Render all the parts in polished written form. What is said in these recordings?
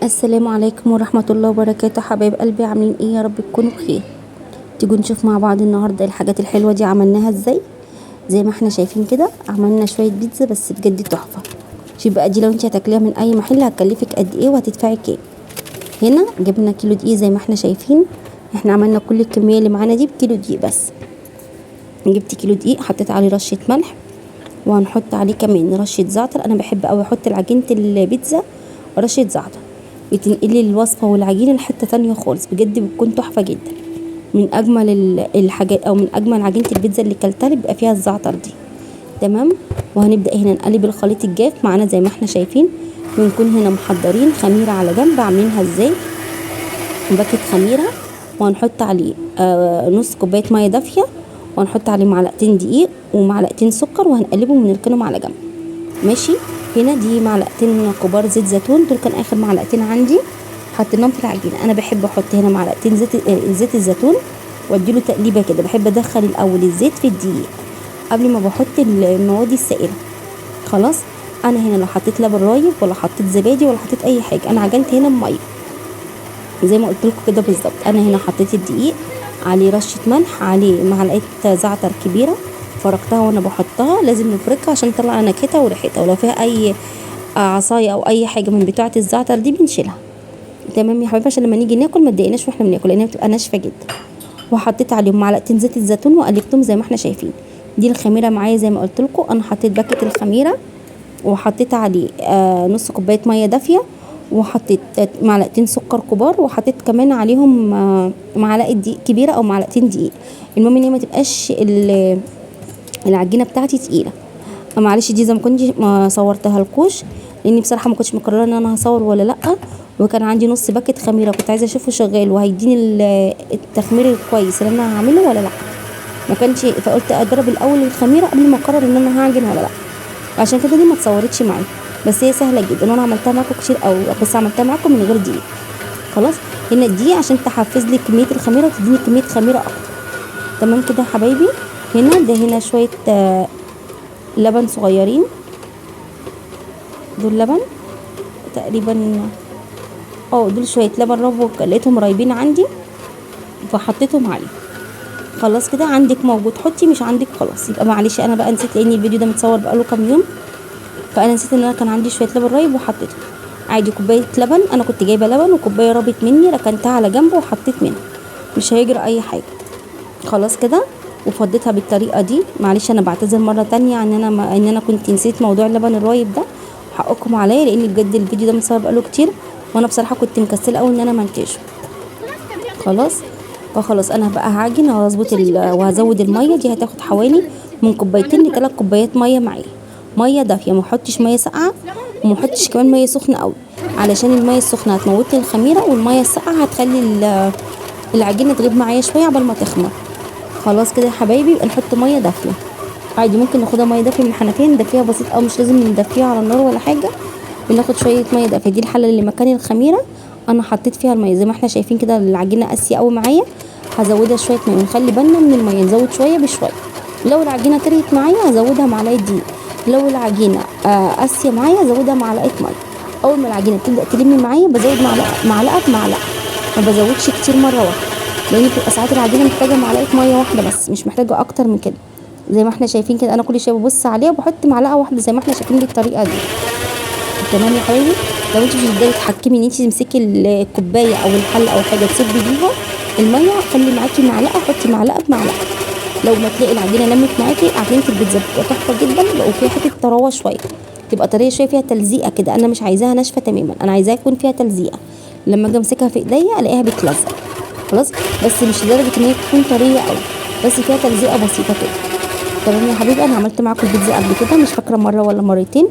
السلام عليكم ورحمة الله وبركاته. حبايب قلبي عاملين ايه؟ يا رب تكونوا بخير. تيجوا نشوف مع بعض النهاردة الحاجات الحلوة دي عملناها ازاي. زي ما احنا شايفين كده عملنا شوية بيتزا بس بجد تحفة. شوف بقى دي لو انت هتاكليها من اي محل هتكلفك قد ايه وهتدفعي كام. هنا جبنا كيلو دقيق زي ما احنا شايفين. احنا عملنا كل الكمية اللي معانا دي بكيلو دقيق بس. جبت كيلو دقيق حطيت عليه رشة ملح وهنحط عليه كمان رشة زعتر. انا بحب اوي احط لعجينة البيتزا رشة زعتر، بتنقلي الوصفة والعجينة لحتة تانية خالص، بجد بتكون تحفة جدا. من اجمل الحاجات او من اجمل عجينة البيتزا اللي كلتها اللي بيبقى فيها الزعتر دي. تمام. وهنبدأ هنا نقلب الخليط الجاف معانا زي ما احنا شايفين. بنكون هنا محضرين خميرة على جنب. عاملينها ازاي؟ باكت خميرة وهنحط عليه نص كوباية مية دافية، وهنحط عليه معلقتين دقيق ومعلقتين سكر وهنقلبهم ونركنهم على جنب. ماشي. هنا دي معلقتين كبار زيت زيتون، دول كان اخر معلقتين عندي حطيناهم في العجينه. انا بحب احط هنا معلقتين زيت الزيتون واديله تقليبه كده. بحب ادخل الاول الزيت في الدقيق قبل ما بحط المواد السائله. خلاص. انا هنا لا حطيت لبن رايب ولا حطيت زبادي ولا حطيت اي حاجه، انا عجنت هنا بميه زي ما قلت لكم كده بالظبط. انا هنا حطيت الدقيق عليه رشه ملح عليه معلقه زعتر كبيره، فركتها وانا بحطها. لازم نفركها عشان نطلع نكهتها وريحتها، ولو فيها اي عصايه او اي حاجه من بتاعه الزعتر دي بنشيلها. تمام يا حبيبي، عشان لما نيجي ناكل ما تضايقناش واحنا بناكل لانها بتبقى ناشفه جدا. وحطيت عليهم معلقتين زيت الزيتون وقلبتهم زي ما احنا شايفين. دي الخميره معايا زي ما قلت لكم. انا حطيت باكت الخميره وحطيت عليه نص كوبايه ميه دافيه، وحطيت معلقتين سكر كبار، وحطيت كمان عليهم معلقه دقيق كبيره او معلقتين دقيق. المهم ان هي ما تبقاش العجينه بتاعتي تقيله. معلش دي زي ما كنت ما صورتها لكوش لاني بصراحه ما كنتش مقرره ان انا هصور ولا لا، وكان عندي نص باكت خميره كنت عايزه اشوفه شغال وهيديني التخمير الكويس اللي انا هعمله ولا لا. ما كانش، فقلت اجرب الاول الخميره قبل ما اقرر ان انا هعجن ولا لا. عشان كده دي ما اتصورتش معايا، بس هي سهله جدا وانا عملتها معاكم كتير قوي، بس عملتها معاكم من غير دقيق. خلاص. هنا دي عشان تحفز لي كميه الخميره وتديني كميه خميره اكتر. تمام كده يا حبايبي. هنا شويه لبن صغيرين. دول لبن تقريبا دول شويه لبن ربو لقيتهم رايبين عندي فحطيتهم عليه. خلاص كده. عندك موجود حطي، مش عندك خلاص يبقى معلش. انا بقى نسيت لان الفيديو ده متصور بقاله كام يوم، فانا نسيت ان انا كان عندي شويه لبن رايب وحطيته عادي. كوبايه لبن، انا كنت جايبه لبن وكوبايه رابت مني ركنتها على جنب وحطيت منها، مش هيجرى اي حاجه. خلاص كده. وفضيتها بالطريقه دي. معلش انا بعتذر مره تانية ان انا كنت نسيت موضوع اللبن الرايب ده، حقكم عليا لان بجد الفيديو ده متصور بقاله كتير وانا بصراحه كنت مكسله قوي ان انا منتجه. خلاص. فخلاص انا بقى هعجن وهظبط وهزود الميه دي. هتاخد حوالي من كوبايتين ل3 كوبايات ميه معايا، ميه دافيه، ما احطش ميه ساقعه وما احطش كمان ميه سخنه قوي، علشان الميه السخنه هتموت لي الخميره والميه الساقعه هتخلي العجينه تغيب معايا شويه قبل ما تخمر. خلاص كده يا حبايبي. يبقى نحط ميه دافيه عادي، ممكن ناخدها ميه دافيه من الحنفيه ندفيها بسيط او مش لازم ندفيها على النار ولا حاجه. بناخد شويه ميه دافيه. دي الحله اللي مكان الخميره انا حطيت فيها الميه زي ما احنا شايفين كده. العجينه قاسيه قوي معايا، هزودها شويه ميه ونخلي بالنا من الميه، نزود شويه بشويه. لو العجينه طريت معايا هزودها معلقه دقيق، لو العجينه قاسيه معايا هزودها معلقه ميه. اول ما العجينه تبدا تلم معايا بزود معلقه بمعلقه، ما بزودش كتير مره واحده لان بتبقى ساعات العجينه محتاجه معلقه ميه واحده بس، مش محتاجه اكتر من كده. زي ما احنا شايفين كده انا كل شويه ببص عليها وبحط معلقه واحده زي ما احنا شايفين بالطريقه دي. تمام يا حبايبي. لو انت مش بتقدري تتحكمي ان انت تمسكي الكوبايه او الحله او حاجه تصبي بيها الميه، خلي معاكي معلقه، حطي معلقه بمعلقه. لو ما تلاقي العجينه لمت معاكي، عجينه البيتزا بتبقى تحفه جدا وفيها حته طراوه شويه، تبقى طريه شويه فيها تلزيقه كده. انا مش عايزاها ناشفه تماما، انا عايزاها يكون فيها تلزيقه. لما اجي امسكها في ايديا الاقيها بتلزق. خلاص. بس مش لدرجه ان هي تكون طريه قوي، بس فيها تلزيقه بسيطه كده. تمام يا حبيبي. انا عملت معاكم البيتزا قبل كده، مش فاكره مره ولا مرتين،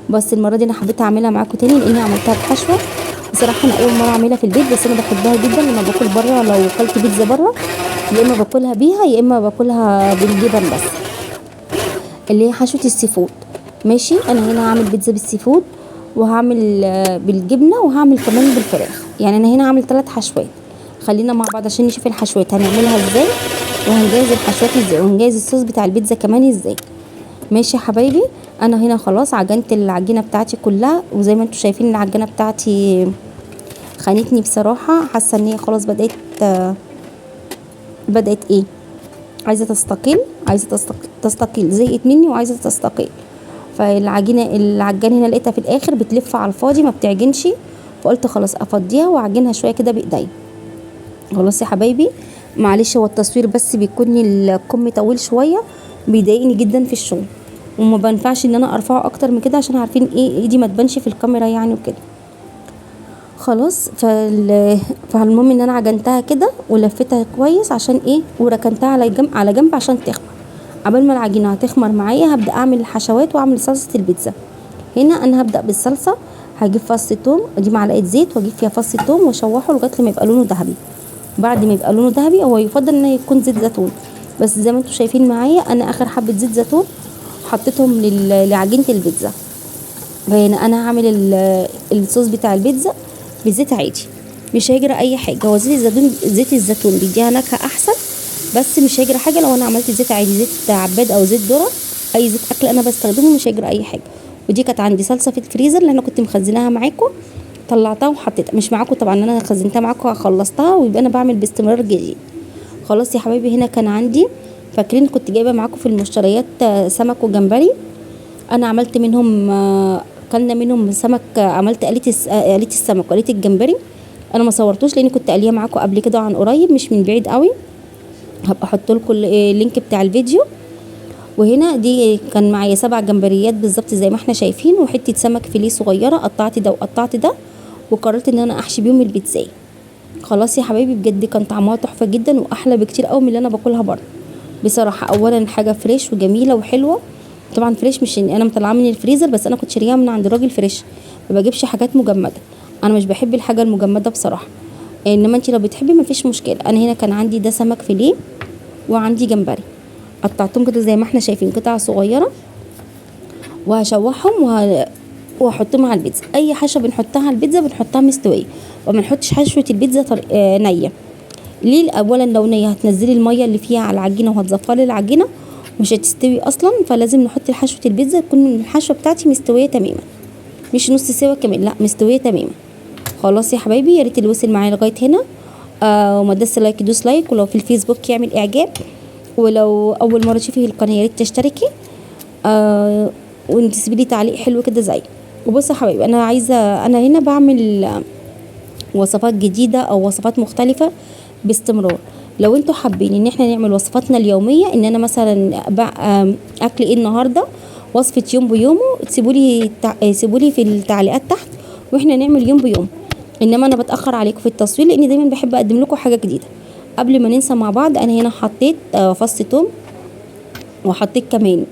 بس المره دي انا حبيت اعملها معاكم تاني لاني عملتها بحشوه. بصراحه انا اول مره اعملها في البيت، بس انا بحبها جدا لما باكل بره. لو اكلت بيتزا بره يا اما باكلها بيها يا اما باكلها بالجبن بس، اللي هي حشوه السي فود. ماشي. انا هنا هعمل بيتزا بالسي فود وهعمل بالجبنه وهعمل كمان بالفراخ. يعني انا هنا هعمل 3 حشوات. خلينا مع بعض عشان نشوف الحشوات هنعملها ازاي وهنجهز الحشوات ازاي وهنجهز الصوص بتاع البيتزا كمان ازاي. ماشي يا حبايبي. انا هنا خلاص عجنت العجينه بتاعتي كلها، وزي ما انتم شايفين العجينه بتاعتي خانتني بصراحه، حاسه ان هي خلاص بدات ايه، عايزه تستقيل، تستقيل، زهقت مني وعايزه تستقيل. العجان هنا لقيتها في الاخر بتلف على الفاضي ما بتعجنش، فقلت خلاص افضيها واعجنها شويه كده بايديا. خلاص يا حبايبي، معلش هو التصوير بس بيكون الكم طويل شويه، بيضايقني جدا في الشغل، وما بنفعش ان انا ارفعه اكتر من كده عشان عارفين ايه ايدي ما تبانش في الكاميرا يعني وكده. خلاص فالمهم ان انا عجنتها كده ولفتها كويس عشان ايه، وركنتها على جنب عشان تخمر. قبل ما العجينه هتخمر معايا هبدا اعمل الحشوات واعمل صلصه البيتزا. هنا انا هبدا بالصلصه، هجيب فص توم، ادي معلقه زيت واجيب فيها فص توم واشوحه لغايه لما يبقى لونه ذهبي. بعد ما يبقى لونه ذهبي، هو يفضل ان يكون زيت زيتون، بس زي ما انتم شايفين معايا انا اخر حبه زيت زيتون حطيتهم لعجينه البيتزا. فهنا انا هعمل الصوص بتاع البيتزا بزيت عادي، مش هيجرى اي حاجه. هو زيت الزيتون بيديها نكهه احسن، بس مش هيجرى حاجه لو انا عملت زيت عادي، زيت عباد او زيت ذره، اي زيت اكل انا بستخدمه مش هيجرى اي حاجه. ودي كانت عندي صلصه في الفريزر اللي انا كنت مخزناها معاكم، طلعتها وحطيتها، مش معاكم طبعا، انا خزنتها معاكم خلصتها، ويبقى انا بعمل باستمرار جديد. خلاص يا حبايبي، هنا كان عندي، فاكرين كنت جايبه معاكم في المشتريات سمك وجمبري، انا عملت منهم كلنا منهم سمك، عملت قلية السمك وقلية الجمبري. انا ما صورتوش لاني كنت قليه معاكم قبل كده عن قريب، مش من بعيد قوي، هبقى احط لكم اللينك بتاع الفيديو. وهنا دي كان معايا 7 جمبريات بالظبط زي ما احنا شايفين، وحته سمك فيليه صغيره، قطعت ده وقطعت ده، وقررت ان انا احشي بيهم البيتزا. خلاص يا حبايبي، بجد كان طعمها تحفه جدا واحلى بكتير قوي من اللي انا باكلها بره بصراحه. اولا حاجه فريش وجميله وحلوه، طبعا فريش مش انا مطلعاها من الفريزر، بس انا كنت شاريها من عند راجل فريش، ما بجيبش حاجات مجمده، انا مش بحب الحاجه المجمده بصراحه، انما انت لو بتحبي مفيش مشكله. انا هنا كان عندي ده سمك فيليه وعندي جمبري، قطعتهم كده زي ما احنا شايفين قطع صغيره، وهشوحهم واحطهم على البيتزا. اي حشوه بنحطها على البيتزا بنحطها مستويه، وما نحطش حشوه البيتزا نيه. ليه؟ اولا لو نيه هتنزلي الميه اللي فيها على العجينه وهتزفري العجينه، مش هتستوي اصلا. فلازم نحط حشوه البيتزا تكون الحشوه بتاعتي مستويه تماما، مش نص سوا كمان، لا مستويه تماما. خلاص يا حبايبي، يا ريت اللي وصل معايا لغايه هنا وما دس لايك يدوس لايك، ولو في الفيسبوك يعمل اعجاب، ولو اول مره تشوفي القناه يا ريت تشتركي وتسيبي لي تعليق حلو كده زي. وبصوا يا حبايبي، انا هنا بعمل وصفات جديده او وصفات مختلفه باستمرار. لو انتوا حابين ان احنا نعمل وصفاتنا اليوميه، ان انا مثلا اكل ايه النهارده، وصفه يوم بيومه، سيبوا لي في التعليقات تحت واحنا نعمل يوم بيوم. انما انا بتاخر عليكم في التصوير لاني دايما بحب اقدم لكم حاجه جديده. قبل ما ننسى مع بعض، انا هنا حطيت فص ثوم، وحطيت كمان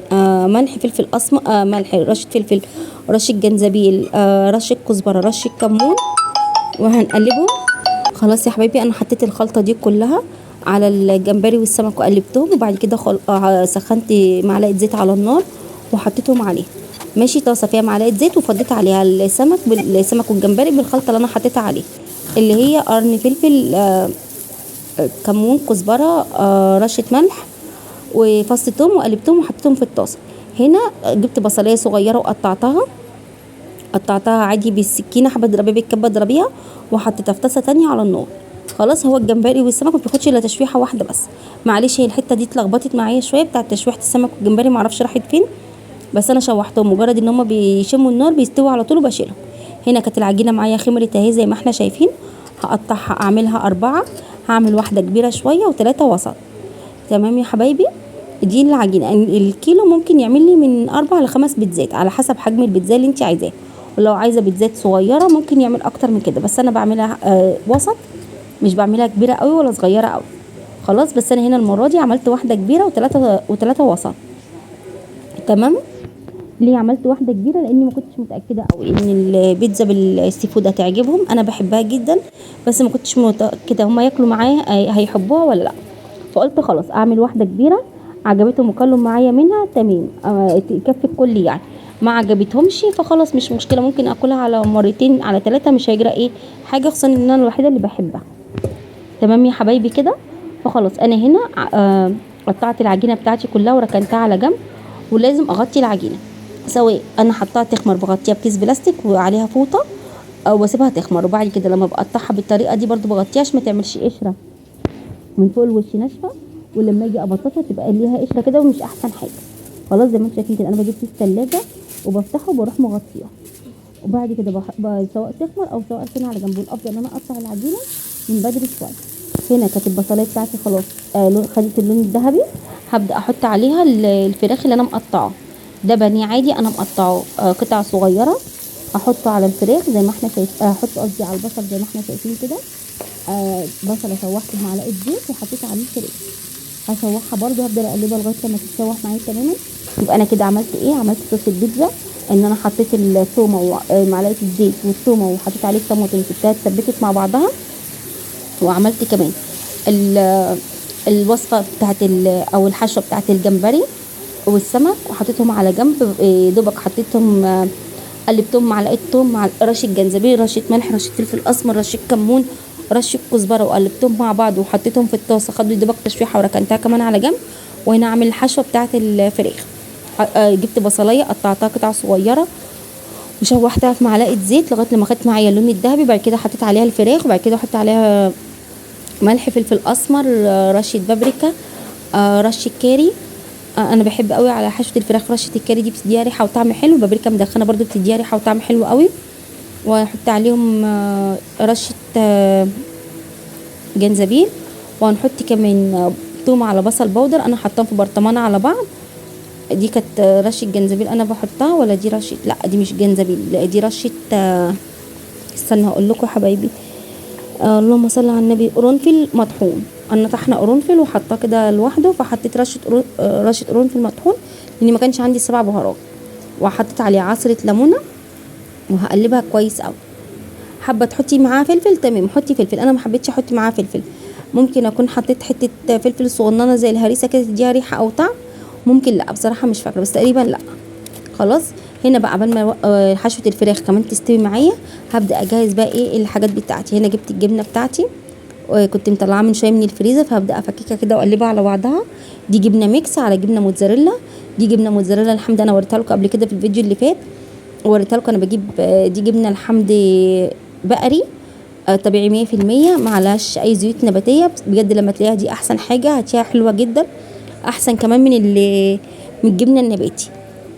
ملح، فلفل اسمر، ملح، رشه فلفل، رشه جنزبيل، رشه كزبره، رشه كمون، وهنقلبهم. خلاص يا حبايبي، انا حطيت الخلطه دي كلها على الجمبري والسمك وقلبتهم، وبعد كده سخنت معلقه زيت على النار وحطيتهم عليه. ماشي، طاسه فيها معلقه زيت وفضيت عليها السمك والجمبري بالخلطه اللي انا حطيتها عليه، اللي هي قرن فلفل، كمون، كزبره، رشه ملح وفص ثوم، وقلبتهم وحطيتهم في الطاسه. هنا جبت بصلايه صغيره وقطعتها عادي بالسكينه، حابه تضربيها بالكبه اضربيها، وحطيتها في طاسه تانية على النار. خلاص، هو الجمبري والسمك ما بياخدش الا تشويحه واحده بس. معلش هي الحته دي اتلخبطت معايا شويه بتاعه تشويحه السمك والجمبري، معرفش راحت فين، بس انا شوحتهم، مجرد ان هم بيشموا النار بيستووا على طول وبشيلهم. هنا كانت العجينه معايا خمرت اهي زي ما احنا شايفين. هقطعها، اعملها 4، هعمل واحده كبيره شويه و3 وسط. تمام يا حبايبي، دي العجينه. الكيلو ممكن يعمل لي من 4 ل5 بيتزات على حسب حجم البيتزا اللي انت عايزاه، ولو عايزه بيتزات صغيره ممكن يعمل اكتر من كده، بس انا بعملها وسط، مش بعملها كبيره قوي ولا صغيره قوي. خلاص، بس انا هنا المره دي عملت واحده كبيره وثلاثه وسط. تمام. ليه عملت واحده كبيره؟ لاني ما كنتش متاكده قوي ان البيتزا بالسي فود هتعجبهم، انا بحبها جدا، بس ما كنتش متاكده هم ياكلوا معايا هيحبوها ولا لا. فقلت خلاص اعمل واحده كبيره، عجبتهم وكلوا معايا منها تمام، تكفي الكل يعني. ما عجبتهمش فخلاص مش مشكله، ممكن اكلها على مرتين على 3، مش هيجرى ايه حاجه، خصوصا ان انا الوحيده اللي بحبها. تمام يا حبايبي كده. فخلاص انا هنا قطعت العجينه بتاعتي كلها وركنتها على جنب. ولازم اغطي العجينه، سواء انا حطاها تخمر بغطيها بكيس بلاستيك وعليها فوطه، او بسيبها تخمر. وبعد كده لما بقطعها بالطريقه دي برضو بغطيها عشان ما تعملش قشره من فوق الوش ناشفه، ولما اجي ابططها تبقى ليها قشره كده ومش احسن حاجه. خلاص زي ما انتم شايفين كده انا بجيب في الثلاجه وبفتحه وبروح مغطيها. وبعد كده سواء تخمر او سواء اركنها على جنب. والافضل ان انا اقطع العجينه من بدري شويه. هنا كانت البصلايه بتاعتي خلاص خدت اللون الذهبي. هبدا احط عليها الفراخ اللي انا مقطعاه. ده بانيه عادي انا مقطعه قطع صغيره، احطه على الفراخ زي ما احنا شايفين، احطه قصدي على البصل زي ما احنا شايفين كده. بصله شوحت بمعلقه زيت وحطيت عليه الفراخ، هشوحها برده، هفضل اقلبها لغايه لما تتشوح معايا تماما. يبقى انا كده عملت ايه؟ عملت صوص البيتزا، ان انا حطيت الثومه ومعلقه الزيت والثومه وحطيت عليه الطماطم سبتها اتسبكت مع بعضها. وعملت كمان الوصفه بتاعت او الحشوه بتاعت الجمبري والسمك وحطيتهم على جنب. دوبك حطيتهم قلبتهم معلقه توم مع رشه جنزبيل، رشه ملح، رشه فلفل اسمر، رشه كمون، رشه كزبره، وقلبتهم مع بعض وحطيتهم في الطاسه. خدوا دوبك تشويحه وركنتها كمان على جنب. وهنا اعمل الحشوه بتاعت الفراخ. جبت بصلايه قطعتها قطع صغيره وشوحتها في معلقه زيت لغايه لما خدت معايا اللون الذهبي. بعد كده حطيت عليها الفراخ، وبعد كده احط عليها ملح، فلفل اسمر، رشه بابريكا، رشه كاري. انا بحب قوي على حشوه الفراخ رشه الكاري دي، بتديها ريحه وطعم حلو. بابريكا مدخنه برضو بتديها ريحه وطعم حلو قوي. وهنحط عليهم رشه جنزبيل. وهنحط كمان توم على بصل بودر، انا حطاهم في برطمان على بعض. دي كانت رشه جنزبيل انا بحطها، ولا دي رشه؟ لا دي مش جنزبيل، لا دي رشه استنى هقول لكم يا حبايبي. اللهم صل على النبي. قرنفل مطحون، انا طحنه قرنفل وحطاه كده لوحده، فحطيت رشه قرنفل مطحون لاني ما كانش عندي 7 بهارات. وحطيت عليه عصره ليمونه وهقلبها كويس قوي. حابه تحطي معاها فلفل تمام حطي فلفل، انا ما حبيتش احط معاها فلفل. ممكن اكون حطيت حته فلفل صغننه زي الهريسه كده تديها ريحه او طعم، ممكن لا بصراحه مش فاكره بس تقريبا لا. خلاص هنا بقى قبل ما حشوه الفراخ كمان تستوي معايا هبدا اجهز بقى ايه الحاجات بتاعتي. هنا جبت الجبنه بتاعتي وكنت مطلعاها من شويه من الفريزر، فهبدا افككها كده واقلبها على بعضها. دي جبنه ميكس على جبنه موتزاريلا. دي جبنه موتزاريلا الحمد انا وريتها لكم قبل كده في الفيديو اللي فات، وريتها لكم انا بجيب دي جبنه الحمد بقري طبيعي 100%، معلهاش اي زيوت نباتيه. بجد لما تلاقيها دي احسن حاجه، هتلاقيها حلوه جدا، احسن كمان من الجبنه النباتي.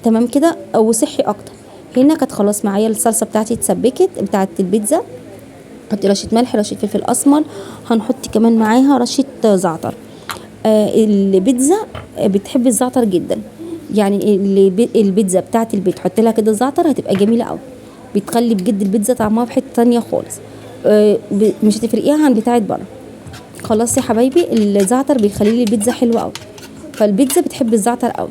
تمام كده او صحي اكتر. هنا كانت خلاص معايا الصلصه بتاعتي اتسبكت بتاعت البيتزا. حطي رشه ملح، رشه فلفل اسمر، هنحط كمان معاها رشه زعتر. البيتزا بتحب الزعتر جدا، يعني البيتزا بتاعت البيت حط لها كده زعتر هتبقى جميله قوي، بتخلي بجد البيتزا طعمها في حته تانية خالص. مش هتفرقيها عن بتاعت بره. خلاص يا حبايبي الزعتر بيخلي لي البيتزا حلوه قوي، فالبيتزا بتحب الزعتر قوي.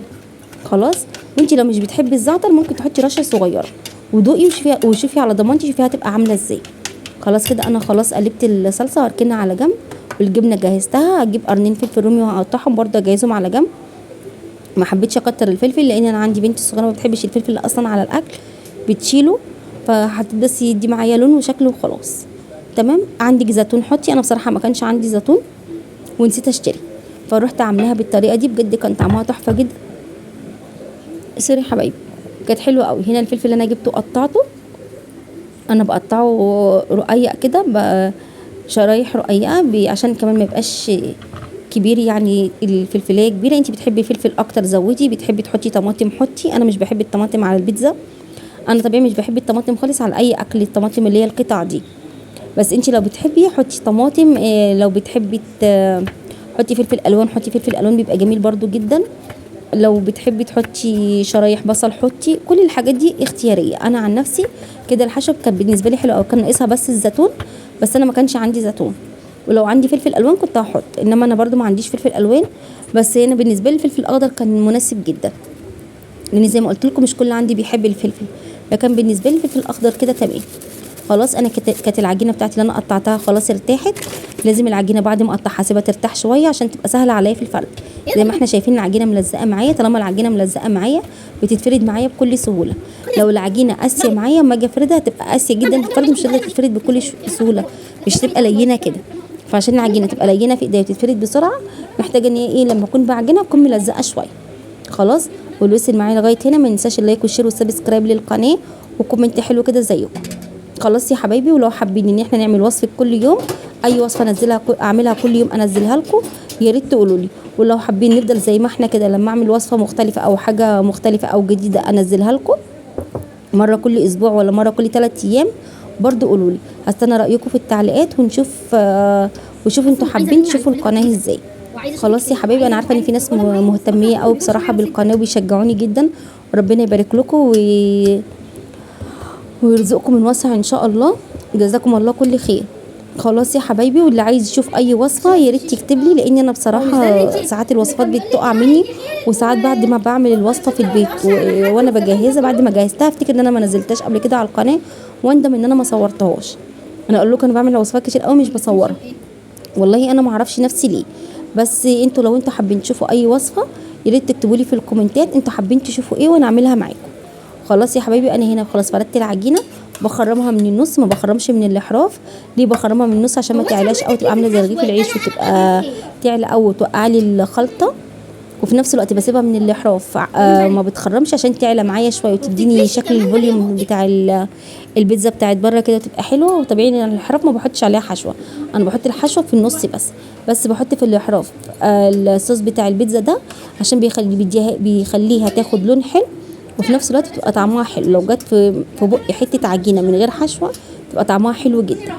خلاص وانتي لو مش بتحبي الزعتر ممكن تحطي رشه صغيره ودوقي وشوفي على ضمانتي شوفيها هتبقى عامله ازاي. خلاص كده انا خلاص قلبت الصلصه واركنها على جنب، والجبنه جهزتها. هجيب قرنين فلفل رومي وهقطعهم برده اجهزهم على جنب. ما حبيتش اكتر الفلفل لان انا عندي بنتي الصغيره ما بتحبش الفلفل اصلا على الاكل، بتشيله، فحطيت بس يدي معايا لون وشكله وخلاص. تمام. عندك زيتون حطي، انا بصراحه ما كانش عندي زيتون ونسيت اشتري، فروحت عاملاها بالطريقه دي، بجد كان طعمها تحفه جدا. سوري حبايبي كانت حلوه قوي. هنا الفلفل اللي انا جبته قطعته، انا بقطعه رقيق كده شرايح رقيقه عشان كمان ما يبقاش كبير، يعني الفلفلايه كبيره. انت بتحبي فلفل اكتر زودي، بتحبي تحطي طماطم حطي. انا مش بحب الطماطم على البيتزا، انا طبيعي مش بحب الطماطم خالص على اي اكل، الطماطم اللي هي القطع دي. بس انت لو بتحبي حطي طماطم، لو بتحبي حطي فلفل الوان، حطي فلفل الوان بيبقى جميل برضو جدا. لو بتحبي تحطي شرايح بصل حطي، كل الحاجات دي اختياريه. انا عن نفسي كده الحشو كان بالنسبه لي حلو، او كان ناقصها بس الزيتون، بس انا ما كانش عندي زيتون. ولو عندي فلفل الوان كنت هحط، انما انا برضو ما عنديش فلفل الوان. بس هنا بالنسبه لي الفلفل الاخضر كان مناسب جدا، لان زي ما قلت لكم مش كل عندي بيحب الفلفل، فكان بالنسبه لي الفلفل الاخضر كده تمام. خلاص انا كانت العجينه بتاعتي اللي انا قطعتها خلاص ارتاحت. لازم العجينه بعد ما اقطعها اسيبها ترتاح شويه عشان تبقى سهله عليا في الفرد. زي ما احنا شايفين العجينه ملزقه معايا، طالما العجينه ملزقه معايا بتتفرد معايا بكل سهوله. لو العجينه قاسيه معايا اما اجي افردها تبقى قاسيه جدا في الفرد، مش هتقدر تتفرد بكل سهوله، مش تبقى لينه كده. فعشان العجينه تبقى لينه في ايديا وتتفرد بسرعه محتاجه ان هي ايه لما اكون بعجنها تكون ملزقه شويه. خلاص واللي وصل معايا لغايه هنا ما ننساش اللايك والشير والسبسكرايب للقناه وكومنت حلو كده زيكم. خلاص يا حبايبي. ولو حابين ان احنا نعمل وصفه كل يوم، اي وصفه انزلها اعملها كل يوم انزلها لكم، يا ريت تقولوا لي. ولو حابين نفضل زي ما احنا كده، لما اعمل وصفه مختلفه او حاجه مختلفه او جديده انزلها لكم مره كل اسبوع ولا مره كل 3 ايام، برضو قولوا لي. هستنى رايكم في التعليقات ونشوف وشوفوا انتوا حابين تشوفوا القناه ازاي. خلاص يا حبايبي، انا عارفه ان في ناس مهتميه قوي بصراحه بالقناه وبيشجعوني جدا، وربنا يبارك لكم ويرزقكم من واسع ان شاء الله. جزاكم الله كل خير. خلاص يا حبايبي، واللي عايز يشوف اي وصفه يا ريت يكتب لي، لان انا بصراحه ساعات الوصفات بتقع مني، وساعات بعد ما بعمل الوصفه في البيت وانا بجهزها، بعد ما جهزتها افتكر ان انا ما نزلتهاش قبل كده على القناه، واندم ان انا ما صورتهاش. انا اقول لكم انا بعمل وصفات كتير قوي مش بصورها، والله انا ما اعرفش نفسي ليه. بس انتوا لو انتوا حابين تشوفوا اي وصفه يا ريت تكتبوا لي في الكومنتات انتوا حابين تشوفوا ايه وانا اعملها معاكم. خلاص يا حبايبي، انا هنا خلاص فردت العجينه، بخرمها من النص، ما بخرمش من الاحراف. ليه بخرمها من النص؟ عشان ما تعلاش او تبقى عامله زي رغيف العيش وتبقى تعلى او توقع لي الخلطه، وفي نفس الوقت بسيبها من الاحراف ما بتخرمش عشان تعلى معايا شويه وتديني شكل الفوليوم بتاع البيتزا بتاعت بره كده تبقى حلوه. وطبيعي ان الاحراف ما بحطش عليها حشوه، انا بحط الحشوه في النص بس بحط في الاحراف الصوص بتاع البيتزا ده عشان بيخليها تاخد لون حلو، وفي نفس الوقت تبقى طعمها حلو. لو جت في بقي حته عجينه من غير حشوه تبقى طعمها حلو جدا.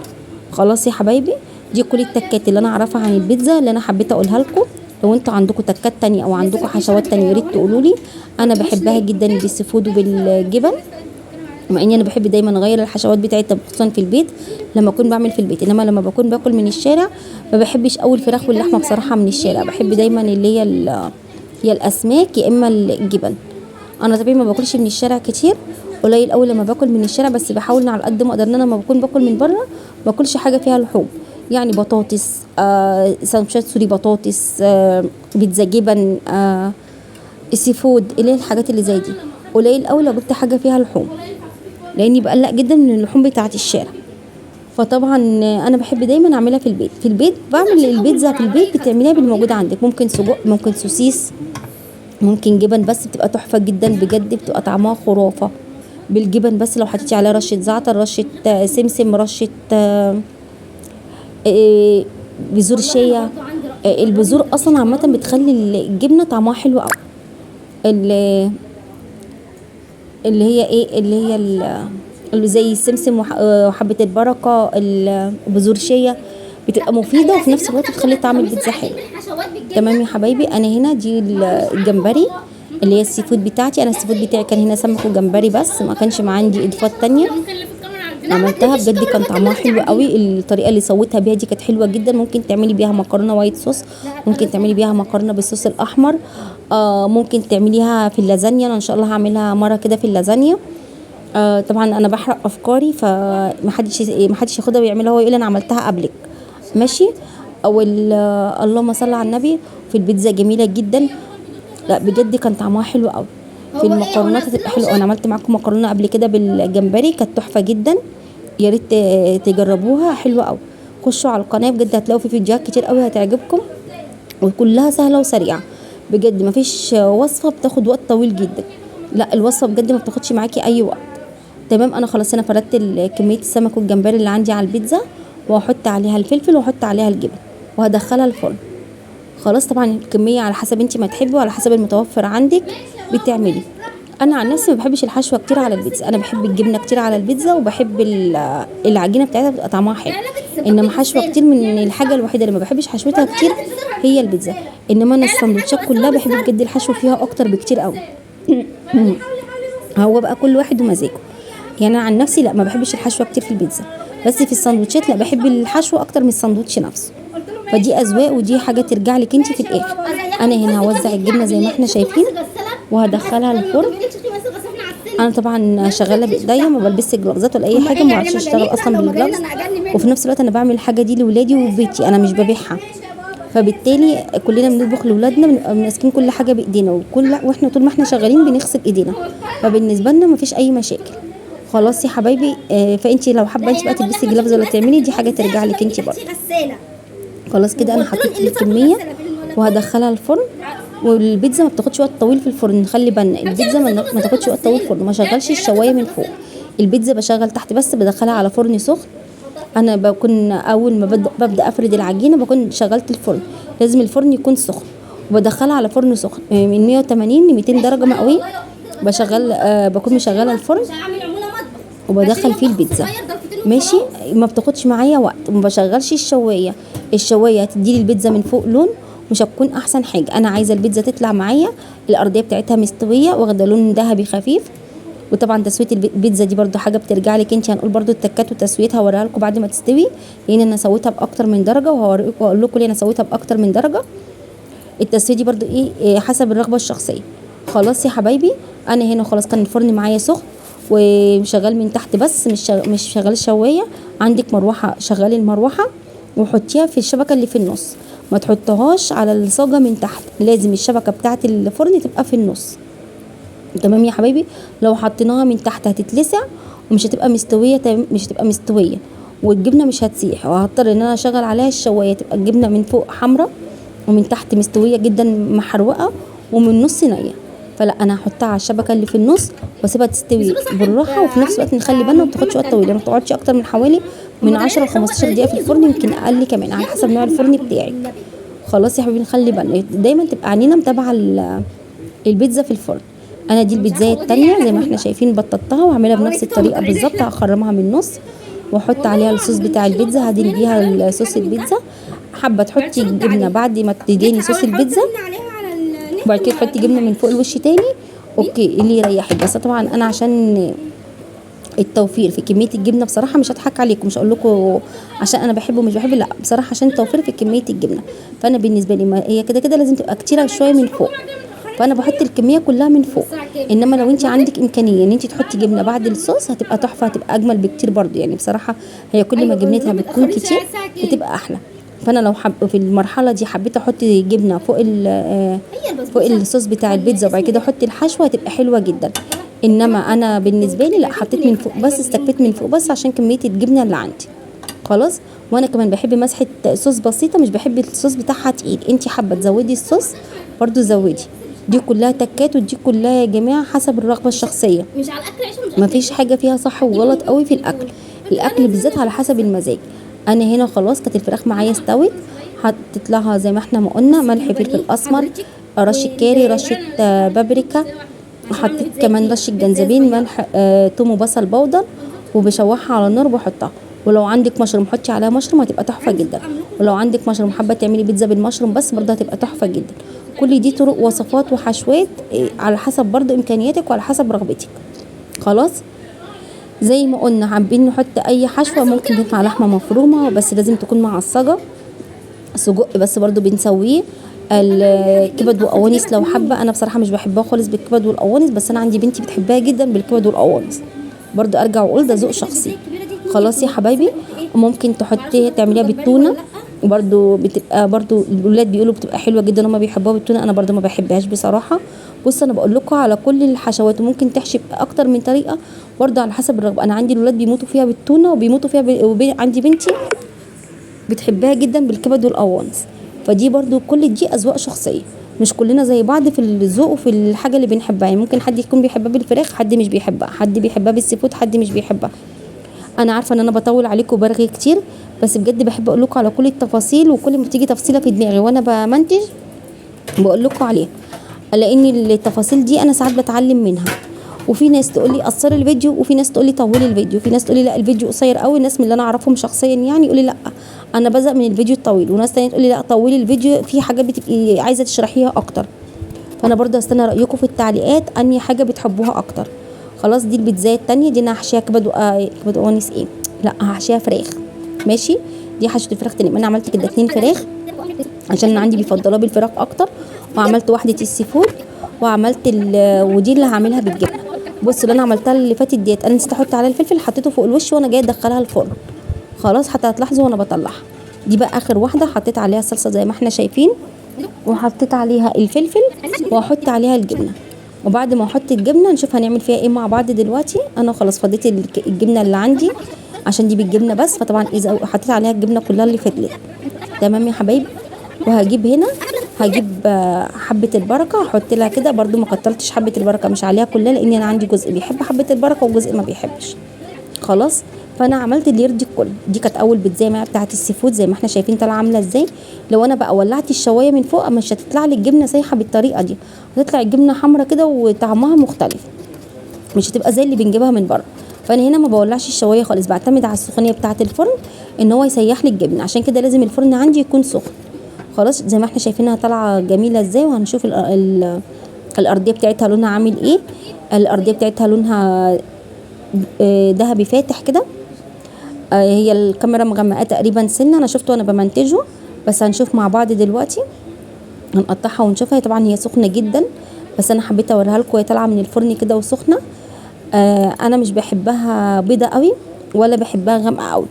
خلاص يا حبايبي، دي كل التكات اللي انا اعرفها عن البيتزا اللي انا حبيت اقولها لكم. لو انتوا عندكم تكات تانية او عندكم حشوات تانية يا ريت تقولوا لي. انا بحبها جدا بالسي فود وبالجبن، مع اني انا بحب دايما اغير الحشوات بتاعتها خصوصا في البيت لما اكون بعمل في البيت، انما لما بكون باكل من الشارع ما بحبش قوي الفراخ واللحمه بصراحه من الشارع، بحب دايما اللي هي الاسماك يا اما الجبن. انا طبيعي ما باكلش من الشارع كتير، قليل قوي لما باكل من الشارع، بس بحاول على قد ما اقدر ان انا لما بكون باكل من بره ما باكلش حاجه فيها لحوم، يعني بطاطس، سندوتشات سوري، بطاطس، بيتزا جبن، السي فود، اللي هي الحاجات اللي زي دي قليل قوي لو جبت حاجه فيها لحوم، لاني بقلق جدا من اللحوم بتاعه الشارع. فطبعا انا بحب دايما اعملها في البيت. في البيت بعمل البيتزا في البيت بتعمليها بالموجود عندك، ممكن سجق، ممكن سوسيس، ممكن جبن، بس بتبقى تحفه جدا بجد، بتبقى طعمها خرافه بالجبن. بس لو حطيتي عليها رشه زعتر، رشه سمسم، رشه بذور شيا. البذور اصلا عامه بتخلي الجبنه طعمها حلو قوي. اللي هي ايه، اللي زي السمسم وحبه البركه، البذور شيا، بتبقى مفيده وفي نفس الوقت بتخلي طعم البيتزا حلو. تمام يا حبايبي، انا هنا دي الجمبري اللي هي السي فود بتاعتي. انا السي فود بتاعي كان هنا سمك وجمبري بس، ما كانش معاه عندي اضافات تانية. عملتها بجد كان طعمها حلو قوي. الطريقه اللي سويتها بيها دي كانت حلوه جدا. ممكن تعملي بيها مكرونه وايت صوص، ممكن تعملي بيها مكرونه بالصوص الاحمر، ممكن تعمليها في اللازانيا. انا ان شاء الله هعملها مره كده في اللازانيا. طبعا انا بحرق افكاري فمحدش ياخدها ويعملها هو يقول انا عملتها قبلك، ماشي. او اللهم صل على النبي. في البيتزا جميله جدا، لا بجد كان طعمها حلو قوي. في المكرونات هتبقى حلوه. انا عملت معاكم مكرونه قبل كده بالجمبري كانت تحفه جدا، يا ريت تجربوها، حلوه قوي. خشوا على القناه بجد هتلاقوا في فيديوهات كتير قوي هتعجبكم، وكلها سهله وسريعه بجد. مفيش وصفه بتاخد وقت طويل جدا، لا الوصفه بجد ما بتاخدش معاكي اي وقت. تمام. انا خلاص انا فردت كميه السمك والجمبري اللي عندي على البيتزا، وهحط عليها الفلفل واحط عليها الجبن وهدخلها الفرن. خلاص طبعا الكميه على حسب انت ما تحبي وعلى حسب المتوفر عندك بتعملي. انا عن نفسي ما بحبش الحشوه كتير على البيتزا، انا بحب الجبنه كتير على البيتزا، وبحب العجينه بتاعتها بتبقى طعمها حلو. انما حشوه كتير، من الحاجه الوحيده اللي ما بحبش حشوتها كتير هي البيتزا. انما انا السندوتشات كلها بحب بجد الحشو فيها اكتر بكتير قوي. هو بقى كل واحد ومزاجه. يعني انا عن نفسي لا ما بحبش الحشوه كتير في البيتزا، بس في السندوتشات لا بحب الحشو اكتر من السندوتش نفسه. فدي اذواق ودي حاجه ترجع لك انت في الاخر. انا هنا هوزع الجبنه زي ما احنا شايفين وهدخلها الفرن. انا طبعا شغاله بايديا، ما بلبسش جلافزات ولا اي حاجه، ما بعرفش اشتغل اصلا بالجلافز. وفي نفس الوقت انا بعمل الحاجه دي لاولادي وبيتي، انا مش ببيعها. فبالتالي كلنا بنطبخ لاولادنا، بنبقى ماسكين كل حاجه بايدينا، واحنا طول ما احنا شغالين بنغسل ايدينا، فبالنسبه لنا مفيش اي مشاكل. خلاص يا حبايبي، فانت لو حابه انت بقى تلبسي جلافز ولا تعملي، دي حاجه ترجع لك انت برضه. خلاص كده انا حطيت الكميه وهدخلها الفرن. والبيتزا ما بتاخدش وقت طويل في الفرن، خلي بالنا البيتزا ما تاخدش وقت طويل في الفرن، ما شغلش الشوايه من فوق. البيتزا بشغل تحت بس، بدخلها على فرن سخن. انا بكون اول ما ببدا افرد العجينه بكون شغلت الفرن، لازم الفرن يكون سخن، وبدخلها على فرن سخن من 180 ل 200 درجه مئويه. بشغل بكون مشغله الفرن وبدخل فيه البيتزا. ماشي، ما بتاخدش معايا وقت، وما بشغلش الشوايه. الشوايه هتديلي البيتزا من فوق لون مش هتكون احسن حاجه. انا عايزه البيتزا تطلع معايا الارضيه بتاعتها مستويه واخده لون ذهبي خفيف. وطبعا تسويه البيتزا دي برده حاجه بترجع لك انت. هنقول برده التكات وتسويتها هوريها لكم بعد ما تستوي، لان انا سويتها باكتر من درجه، وهوريكم واقول لكم ليه انا سويتها باكتر من درجه. التسويه دي برده ايه حسب الرغبه الشخصيه. خلاص يا حبايبي، انا هنا خلاص كان الفرن معايا سخن وشغال من تحت بس، مش شغال الشوايه. عندك مروحه، شغلي المروحه وحطيها في الشبكه اللي في النص، ما تحطهاش على الصاجه من تحت، لازم الشبكه بتاعه الفرن تبقى في النص. تمام يا حبايبي، لو حطيناها من تحت هتتلسع ومش هتبقى مستويه، مش هتبقى مستويه، والجبنه مش هتسيح، وهضطر ان انا اشغل عليها الشوايه تبقى الجبنه من فوق حمراء ومن تحت مستويه جدا محروقه ومن النص نيه. فلا، انا هحطها على الشبكه اللي في النص واسيبها تستوي بالراحه، وفي نفس الوقت نخلي بالنا ما تاخدش وقت طويل، ما تقعدش اكتر من حوالي من 10 ل 15 دقيقه في الفرن، يمكن اقل كمان على حسب نوع الفرن بتاعك. خلاص يا حبيبي، نخلي بالنا دايما تبقى عينينا متابعه البيتزا في الفرن. انا دي البيتزايه التانية زي ما احنا شايفين، بططتها واعملها بنفس الطريقه بالظبط. هخرمها من النص واحط عليها الصوص بتاع البيتزا، هدين بيها صوص البيتزا. حابه تحطي جبنه بعد ما تديني صوص البيتزا، وبعد كده تحطي جبنه من فوق الوش تاني، اوكي اللي يريحك. بس طبعا انا عشان التوفير في كميه الجبنه بصراحه مش هضحك عليكم، مش هقول لكم عشان انا بحبه ومش بحبه، لا بصراحه عشان التوفير في كميه الجبنه. فانا بالنسبه لي ما هي كده كده لازم تبقى كتيره شويه من فوق، فانا بحط الكميه كلها من فوق. انما لو انت عندك امكانيه ان انت تحطي جبنه بعد الصوص هتبقى تحفه، هتبقى اجمل بكتير برضو. يعني بصراحه هي كل ما جبنتها بتكون كتير بتبقى احلى. فانا لو في المرحله دي حبيت احط جبنه فوق الصوص بتاع البيتزا وبعد كده احط الحشوه هتبقى حلوه جدا. انما انا بالنسبه لي لا، حطيت من فوق بس، استكفيت من فوق بس عشان كميه الجبنه اللي عندي. خلاص. وانا كمان بحب مسحه صوص بسيطه، مش بحب الصوص بتاعها تقيل. انت حابه تزودي الصوص برضو زودي. دي كلها تكات، ودي كلها يا جماعه حسب الرغبه الشخصيه، مش على الاكل عيش، مفيش حاجه فيها صح وغلط قوي في الاكل. الاكل بالذات على حسب المزاج. انا هنا خلاص كانت الفراخ معايا استوت، حطيت لها زي ما احنا ما قلنا ملح، فلفل اسمر، رشه كاري، رشه بابريكا، وحطيت كمان رشه جنزبيل، ملح، توم وبصل بودر، وبشوحها على النار وبحطها. ولو عندك مشروم حطي عليها مشروم هتبقى تحفه جدا. ولو عندك مشروم حابه تعملي بيتزا بالمشروم بس برضه هتبقى تحفه جدا. كل دي طرق وصفات وحشوات على حسب برضه امكانياتك وعلى حسب رغبتك. خلاص. زي ما قلنا حابين نحط اي حشوه، ممكن تنفع لحمه مفرومه بس لازم تكون معصجه، سجق بس برضو بنسويه، الكبد والقوانص لو حابه. انا بصراحه مش بحبها خالص بالكبد والقوانص، بس انا عندي بنتي بتحبها جدا بالكبد والقوانص، برضو ارجع واقول ده ذوق شخصي. خلاص يا حبايبي، ممكن تحطيها تعمليها بالتونه، وبرضو بتبقى برضو الولاد بيقولوا بتبقى حلوه جدا، هما بيحبوها بالتونه، انا برضو ما بحبهاش بصراحه. بص انا بقول لكم على كل الحشوات، وممكن تحشي اكتر من طريقه برضو على حسب الرغبه. انا عندي الولاد بيموتوا فيها بالتونه وبيموتوا فيها عندي بنتي بتحبها جدا بالكبد والقوانص. فدي برضو كل دي اذواق شخصيه، مش كلنا زي بعض في الذوق وفي الحاجه اللي بنحبها. يعني ممكن حد يكون بيحبها بالفراخ، حد مش بيحبها، حد بيحبها بالسي فود، حد مش بيحبها. انا عارفه ان انا بطول عليكم وبرغي كتير، بس بجد بحب اقول لكم على كل التفاصيل، وكل ما بتيجي تفصيله في دماغي وانا بمنتج بقول لكم عليها، لان التفاصيل دي انا ساعات بتعلم منها. وفي ناس تقول لي قصري الفيديو، وفي ناس تقول لي طولي الفيديو، وفي ناس تقول لي لا الفيديو قصير قوي. الناس من اللي انا اعرفهم شخصيا يعني يقول لي لا انا بزهق من الفيديو الطويل، وناس تانية تقول لي لا طولي الفيديو، في حاجات بتبقي عايزه تشرحيها اكتر. فانا برضه هستنى رايكم في التعليقات انهي حاجه بتحبوها اكتر. خلاص. دي البيتزايه التانية دي انا هحشيها كبد وقوانص لا هحشيها فراخ. ماشي. دي حشوه الفراخ تاني. انا عملت كده 2 فراخ عشان انا عندي بيفضلوها بالفراخ اكتر، وعملت واحده السي فود، وعملت ودي اللي هعملها بالجبنه. بص اللي انا عملتها اللي فاتت ديت، انا نسيت احط عليها الفلفل، حطيته فوق الوش وانا جايه ادخلها الفرن. خلاص حتى هتلاحظوا وانا بطلعها. دي بقى اخر واحده، حطيت عليها الصلصه زي ما احنا شايفين، وحطيت عليها الفلفل، وهحط عليها الجبنه. وبعد ما احط الجبنه نشوف هنعمل فيها ايه مع بعض دلوقتي. انا خلاص فضيت الجبنه اللي عندي عشان دي بالجبنه بس، فطبعا اذا حطيت عليها الجبنه كلها اللي فضلت. تمام يا حبايبي. وهجيب هنا هجيب حبه البركه احط لها كده برده، ما كترتش حبه البركه مش عليها كلها، لان انا عندي جزء بيحب حبه البركه وجزء ما بيحبش. خلاص، فانا عملت اللي يرضي الكل. دي كانت اول بيتزا معايا بتاعه السي فود، زي ما احنا شايفين طالعه عامله ازاي. لو انا بقى ولعت الشوايه من فوق مش هتطلع لي الجبنه سايحه بالطريقه دي، هتطلع الجبنه حمرا كده وطعمها مختلف، مش هتبقى زي اللي بنجيبها من بره. فانا هنا ما بولعش الشوايه خالص، بعتمد على السخونيه بتاعه الفرن ان هو يسيح لي الجبنه، عشان كده لازم الفرن عندي يكون سخن. خلاص، زي ما احنا شايفينها طالعه جميله ازاي. وهنشوف الارضيه بتاعتها لونها عامل ايه. الارضيه بتاعتها لونها ذهبي فاتح كده. هي الكاميرا مغمقه تقريبا سنه، انا شفته وانا بمنتجه، بس هنشوف مع بعض دلوقتي. هنقطعها ونشوفها. طبعا هي سخنه جدا، بس انا حبيت اوريها لكم وهي طالعه من الفرن كده وسخنه. انا مش بحبها بيضه قوي ولا بحبها غامقه قوي،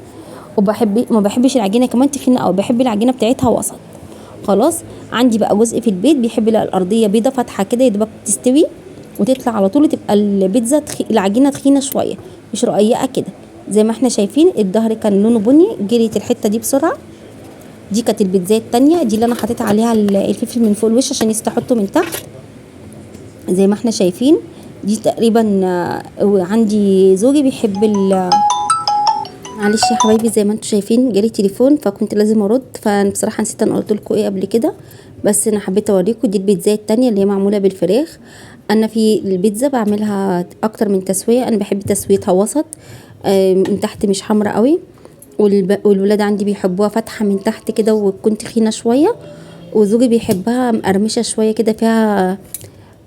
ما بحبش العجينه كمان تخينه قوي، بحب العجينه بتاعتها وسط. خلاص، عندي بقى جزء في البيت بيحب الارضيه بيضه فاتحه كده، يا دوبك تستوي وتطلع على طول، تبقى البيتزا العجينه تخينه شويه مش رقيقه كده. زي ما احنا شايفين الظهر كان لونه بني، جريت الحته دي بسرعه. دي كانت البيتزا التانية، دي اللي انا حطيت عليها الفلفل من فوق الوش عشان يستحطوا من تحت. زي ما احنا شايفين دي تقريبا. عندي زوجي بيحب معلش يا حبايبي، زي ما انتم شايفين جالي تليفون فكنت لازم ارد، فانا بصراحه نسيت انا قلت لكم ايه قبل كده، بس انا حبيت اوريكم. دي البيتزا التانية اللي هي معموله بالفراخ. انا في البيتزا بعملها اكتر من تسويه، انا بحب تسويتها وسط، من تحت مش حمرا قوي، والولاد عندي بيحبوها فاتحه من تحت كده وتكون تخينه شويه، وزوجي بيحبها مقرمشه شويه كده، فيها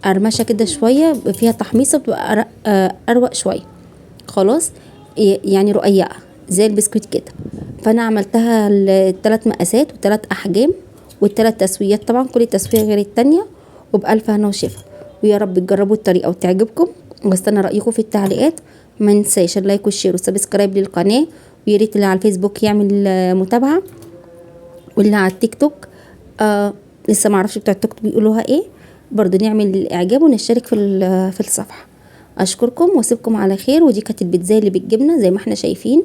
قرمشه كده شويه، فيها تحميصه، بتبقى اروق شويه. خلاص، يعني رقيقه زي البسكوت كده. فانا عملتها ال3 مقاسات و3 احجام وال3 تسويات، طبعا كل تسويه غير التانية، وبألف هنا وشفا. ويا رب تجربوا الطريقه وتعجبكم، واستنى رايكم في التعليقات. ما ننساش اللايك والشير والسبسكرايب للقناه، ويا ريت اللي على الفيسبوك يعمل متابعه، واللي على التيك توك لسه ما اعرفش بتوع التيك توك بيقولوها ايه، برضو نعمل الاعجاب ونشترك في الصفحه. اشكركم واسيبكم على خير. ودي كانت البيتزا اللي بالجبنه زي ما احنا شايفين،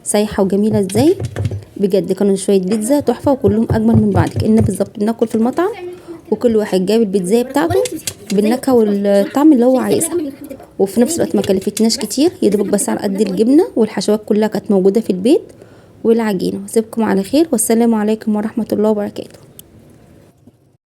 سايحه وجميله ازاي بجد. كانوا شويه بيتزا تحفه وكلهم اجمل من بعض، كأننا بالظبط بناكل في المطعم، وكل واحد جاب البيتزا بتاعته بالنكهه والطعم اللي هو عايزها، وفي نفس الوقت ما كلفتناش كتير، يا دوبك بس على قد الجبنه، والحشوات كلها كانت موجوده في البيت والعجينه. واسيبكم على خير، والسلام عليكم ورحمه الله وبركاته.